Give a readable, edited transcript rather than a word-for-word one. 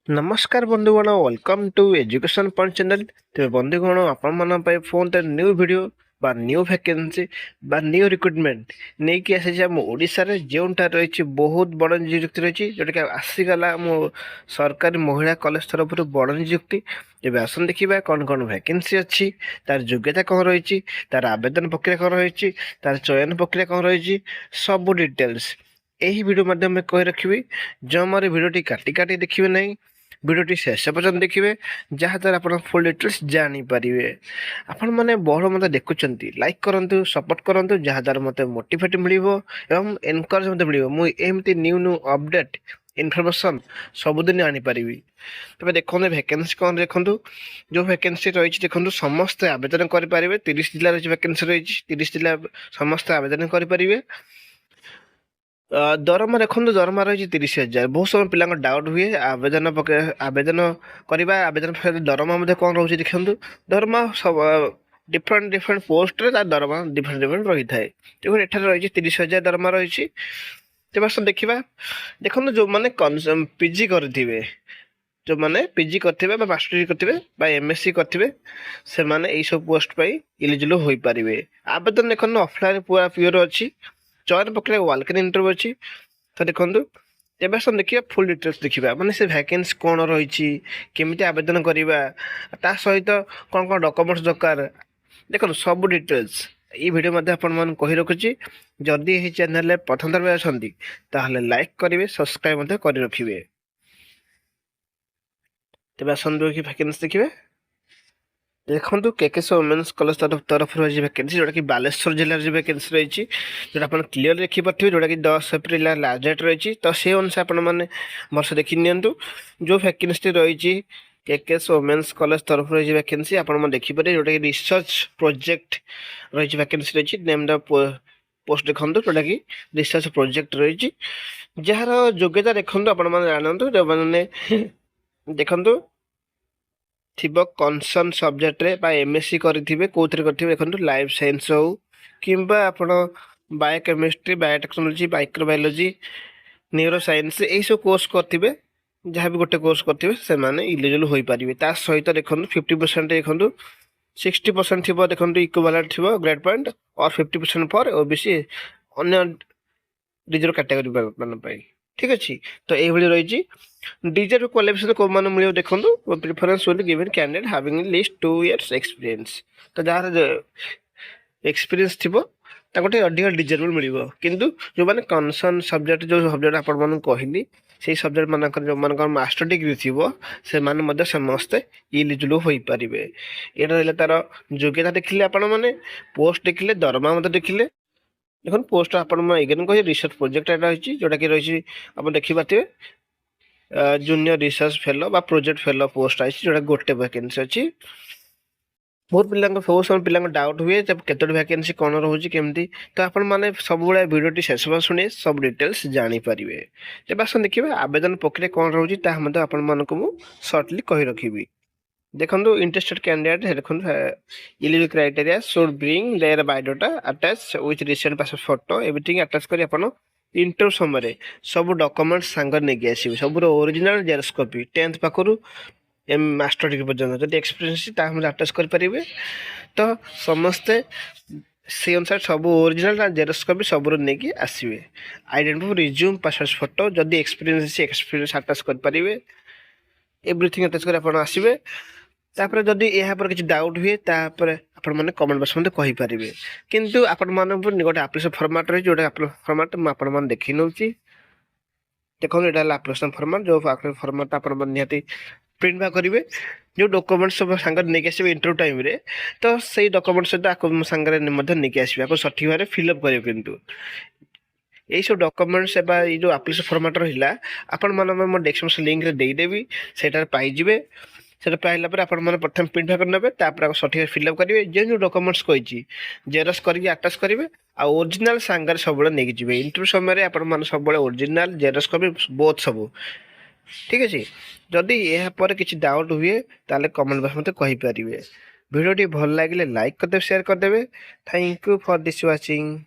नमस्कार बंधुगण welcome to education point channel. तेरे बंधुगण आपण फोन न्यू वीडियो बा न्यू वैकेंसी बा न्यू रिक्रुटमेंट नहीं कि आसी आम ओडिशा रे जोटा रही बहुत बड़ नियुक्ति रही जोटा कि आसीगला मो सरकारी महिला कॉलेज तरफ बड़ नियुक्ति। एवं आसन देखा कौन कौन वैकेंसी अच्छी, तार योग्यता कौन रही, तार आवेदन प्रक्रिया कौन रही, तार चयन प्रक्रिया कौन रही, सब डिटेल्स यही वीडियो माध्यम में कही रखी। जमारे वीडियोटी काटी काटी देखिए नहीं, वीडियोटी शेष पर्यटन देखिए जहाँद्वारा आप फुल डिटेल्स जानीपर। आपण मैंने बहुत मत देखुंत लाइक करूँ, सपोर्ट करूँ, जहाँद्वारा मत मोटिवेट मिल एनकरेज मत मिल मुझे न्यू न्यू अपडेट इनफर्मेशन सबुदिन आनीपारि। तबे देखो वैकेंसी कौन देखो, जो वैकेंसी रही देखो समस्त आवेदन करेंगे। 30 जिला रही वैकेंसी रही, 30 जिला समस्त आवेदन करेंगे। दरमा देखो दरमा रही 30,000। बहुत समय पिला डाउट हुए आवेदन आवेदन करवा आवेदन दरमा कौन रोचे देखो दरमा सब डिफरेंट डिफरेंट पोस्ट रे दरमा डिफरेंट डिफरेंट रही है। देखो एठार रही 30,000 दरमा रही। तेज सब देखा देखो जो मैंने पीजी करेंगे, जो मैंने पीजी करेंगे मास्टरी करेंगे एमएससी करेंगे से माने यही सब पोस्ट पर इलिजिबल हो पारे। आवेदन देखो ऑफलाइन पूरा प्योर अच्छी, चयन प्रक्रिया वालक इंटरव्यू अच्छी। तो देखो एवं सब देखिए फुल डिटेल्स देखा माने से वैकेंसी कौन रही, केमी आवेदन करवा, ता सहित कौन कौन डॉक्यूमेंट्स दरकार देखो सब डिटेल्स ये वीडियो मध्य आपण कही रखुची। जदि यही चैनल प्रथम थर अच्छा लाइक करेंगे, सब्सक्राइब कर रखिए। तेज आसतु कि वैकेंसी देखिए देखो केकेएस वोमेन्स कॉलेज तरफ रही वैकेंसी जोटा कि बालेश्वर जिले में वैकेंसी रही, जो आप क्लीयर देखिपे जोटा कि 10 एप्रिल लास्ट डेट रही। तो से अनुसार आपने वर्ष देखी नियंतु जो वैकेंसी रही केकेएस वोमेन्स कॉलेज तरफ रही वैकेंसी आप देखिपारे जोटा कि रिसर्च प्रोजेक्ट रही वैकेंसी रही। नेम द पोस्ट देखो जोटा कि रिसर्च प्रोजेक्ट रही, जार योग्यता देखो आपने जानतु जो मैंने देखु थिबो कनसर्न सब्जेक्ट रे बा एमएससी करिथिबे कोथरे करिथिबे देखंतु लाइफ साइंस हो किंबा आपण biochemistry, biotechnology, microbiology, neuroscience एई सब कोर्स करथिबे। जहाँ भी गोटे कोर्स करथिबे से माने इलिजिबल होई परिबे। ता सहित देखंतु 50% देखंतु 60% थिबो देखंतु इक्विवेलेंट थिबो ग्रेड पॉइंट और 50% फॉर ओबीसी अन्य रिजर्व कैटेगरी मान पाई। ठीक अच्छे तो ये रही डिजर्व क्वालिफिकेशन को मान मिले देखो preference will given candidate having list 2 years experience. तो जार एक्सपीरियंस थी गोटे अधिक डिजर्वेबल मिल किंतु जो मैंने कनसर्न सब्जेक्ट जो सब्जेक्ट आप कहली से सब्जेक्ट मानक जो मान मास्टर डिग्री थी से माने समस्ते इलिजिबल हो पारे। ये तार योग्यता देखिले आपण मैंने पोस्ट देखिले दरमा देखिले देखो पोस्ट आपण एगेन कह रिसर्च प्रोजेक्ट रही जोटा कि रही आप देखिपे जूनियर रिसर्च फेलो बा प्रोजेक्ट फेलो पोस्ट आई जोटा गोटे वैकेंसी अच्छी। बहुत पिला बहुत समय पिला डाउट हुए जब केतोटी वैकेंसी कौन रोचे केमती। तो आपण मैंने सब वीडियो शेष शुणे सब डिटेल्स जानीपर। जब आस देखिए आवेदन प्रक्रिया कौन रोचे आपको सर्टली कही रखी। देखो इंटरेस्टेड कैंडिडेट देखो eligible criteria should bring their biodata attach with recent passport photo everything attach कर इंटरव्यू समय सब डॉक्यूमेंट सांगर नहीं आसवे सब ओरिजिनल जेरक्स कॉपी 10th पाखु मास्टर डिग्री पर्यटन जब एक्सपीरियंस अटैच करेंगे। तो समस्ते से अनुसार सब ओरिजिनल जेरक्स कॉपी सब नहीं आसवे। आइडेंटिटी रिज्यूम पासपोर्ट फोटो जदि एक्सपीरियंस अटैच करेंगे एवरीथिंग अटैच कर आसवे। तापर जदि यहाँ पर किसी डाउट हुए तापर आपण मैंने कमेंट बॉक्स में कहींपारे। किंतु आपण मान गोटे आप्लिकेशन फॉर्मेट रही जोटा फॉर्मेट मुझे देखी नौ देखो ये आप्लिकेशन फॉर्मेट जो फॉर्मेट आप निहाती प्रिंट बा करेंगे जो डॉक्यूमेंट सब सांगे नहीं आसवे इंटरव्यू टाइम रे। तो से डॉक्यूमेंट सहित सांगे नहीं आसवे आपको सठिक भाव फिलअप करेंगे। किंतु यही सब डॉक्यूमेंट्स ये जो आप्लिकेशन फॉर्मेट रहा आपण मैं डिस्क्रिप्शन लिंक रे देदेवी से पाइबे। से पाइला पर प्रथम प्रिंट कर नेबे तापर सठिक फिलअप करेंगे जो जो डॉक्यूमेंट्स कही जेरक्स करके अटैच करेंगे आ ओरिजिनल सांगे सब नहीं जी इंटरव्यू समय आप सब ओरिजिनल जेरक्स कॉपी बोथ सब। ठीक अच्छे जदि यहाँ पर किसी डाउट हुए ताले कमेंट बॉक्स में कहींपारे। वीडियो भल लगे लाइक करदे शेयर करदे। Thank you for this watching.